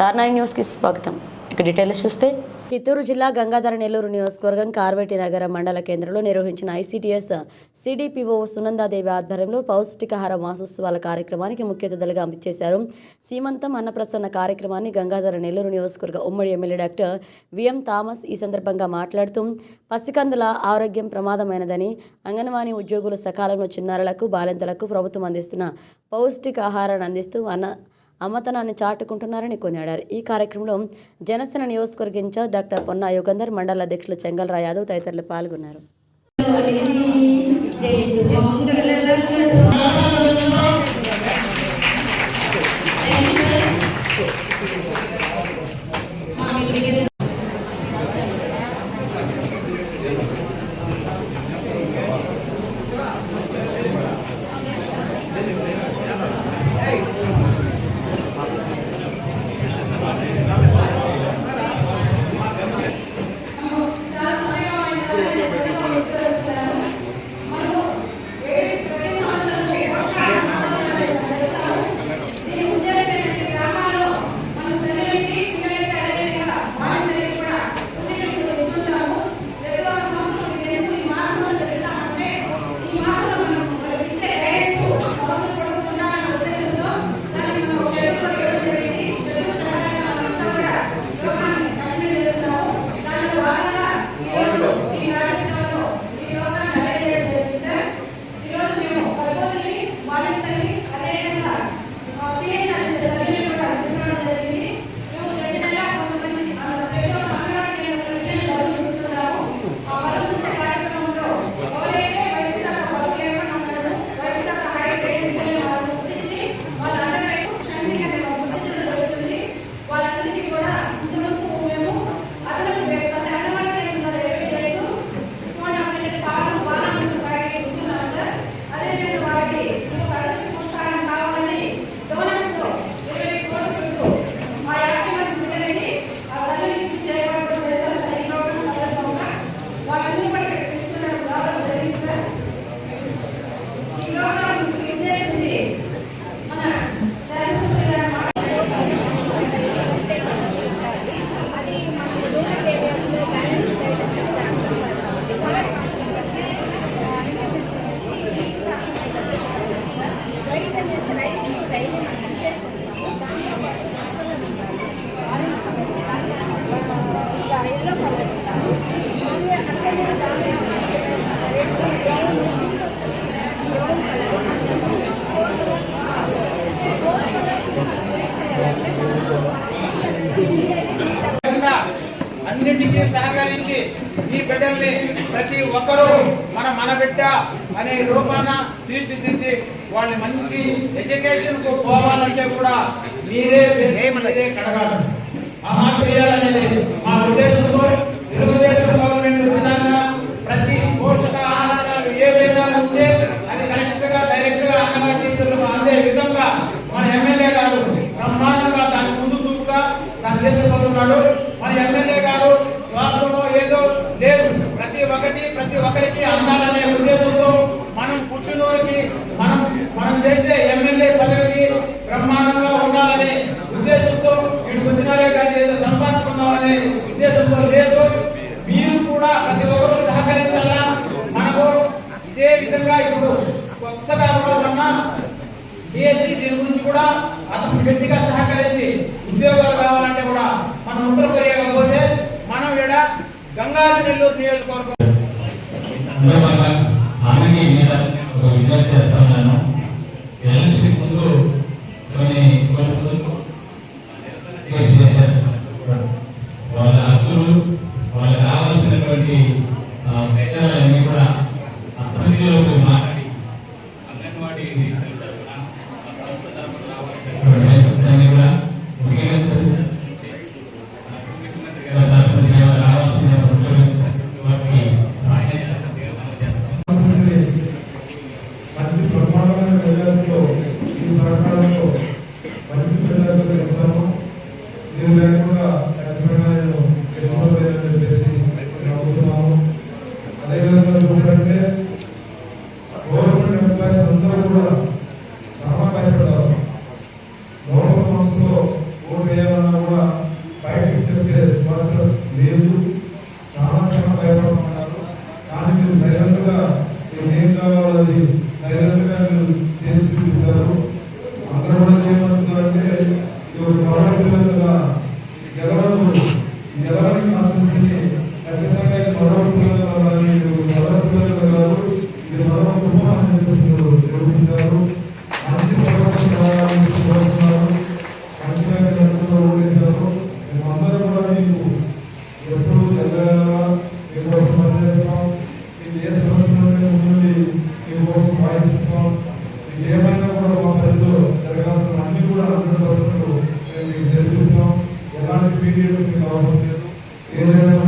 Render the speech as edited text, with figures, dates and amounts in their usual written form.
R9 news కి స్వాగతం. ఇక డీటెయిల్స్ చూస్తే చిత్తూరు జిల్లా గంగాధర నెల్లూరు నియోజకవర్గం కార్వేటి నగర మండల కేంద్రంలో నిర్వహించిన ICTS CDPO సునందాదేవి ఆధ్వర్యంలో పౌష్టికాహార మాసోత్సవాల కార్యక్రమానికి ముఖ్య అతిథులుగా చేశారు. సీమంతం అన్నప్రసన్న కార్యక్రమాన్ని గంగాధర నెల్లూరు నియోజకవర్గ ఉమ్మడి ఎమ్మెల్యే డాక్టర్ VM థామస్ ఈ సందర్భంగా మాట్లాడుతూ పసికందుల ఆరోగ్యం ప్రమాదమైనదని, అంగన్వాడీ ఉద్యోగులు సకాలంలో చిన్నారులకు బాలింతలకు ప్రభుత్వం అందిస్తున్న పౌష్టికాహారాన్ని అందిస్తూ అమ్మతనాన్ని చాటుకుంటున్నారని కొనియాడారు. ఈ కార్యక్రమంలో జనసేన నియోజకవర్గ ఇన్ఛార్జ్ డాక్టర్ పొన్నా యుగంధర్, మండల అధ్యక్షులు చెంగల్రాయ్ యాదవ్ తదితరులు పాల్గొన్నారు. అన్నిటికీ సహకరించి ఈ బిడ్డల్ని ప్రతి ఒక్కరూ మన బిడ్డ అనే రూపాన తీర్చిదిద్ది వాళ్ళని మంచి ఎడ్యుకేషన్ కు పోవాలంటే కూడా మీరే కడగాలి. ఆ మాట చేయాలనేది మా ఉద్దేశంతో తెలుగుదేశం గవర్నమెంట్ విధానంగా ప్రతి పోషకాహారాలు ఏదైనా ఉంటే అది కరెక్ట్ గా డైరెక్ట్ గా అంగన్వాడీ టీచర్లకు అందే విధంగా మన ఎమ్మెల్యే గారు బ్రహ్మాండంగా దాని ముందు చూపుగా దాన్ని చేసుకుంటున్నాడు. మన ఎమ్మెల్యే గారు స్వాస్థ్యమో ఏదో లేదు, ప్రతి ఒక్కరికి అందాలనే ఉద్దేశంతో మనం పుట్టినోడికి మనం చేసే ఎమ్మెల్యే పదవికి బ్రహ్మాండంగా ఉండాలనే ఉద్దేశంతో వీడు పుట్టినారే కానీ ఏదో సంపాదించుకుందామనే ఉద్దేశంతో లేదు. మీరు కూడా ప్రతి ఒక్కరూ సహకరించాలా. మనకు ఇదే విధంగా ఇప్పుడు కొత్తగా కన్నా DSC దీని గురించి కూడా అతను గట్టిగా సహకరించి ఉద్యోగాలు కావాలంటే కూడా మనం ఉత్తర కొరియకపోతే మనం ఇక్కడ గంగాధర నెల్లూరు నియోజకవర్గం వాళ్ళ హక్కులు వాళ్ళకి రావాల్సినటువంటి వేతనాలన్నీ కూడా అసెంబ్లీలోకి మాట్లాడి అంగన్వాడీ సంస్థ తరఫున రావాల్సిన కూడా రావాల్సిన వారికి మంచి ప్రమాణమైన జరగాల్సిన అన్ని కూడా 100% మేము జరిపిస్తాం. ఎలాంటి పీరియడ్ మీకు అవసరం లేదు. ఏదైనా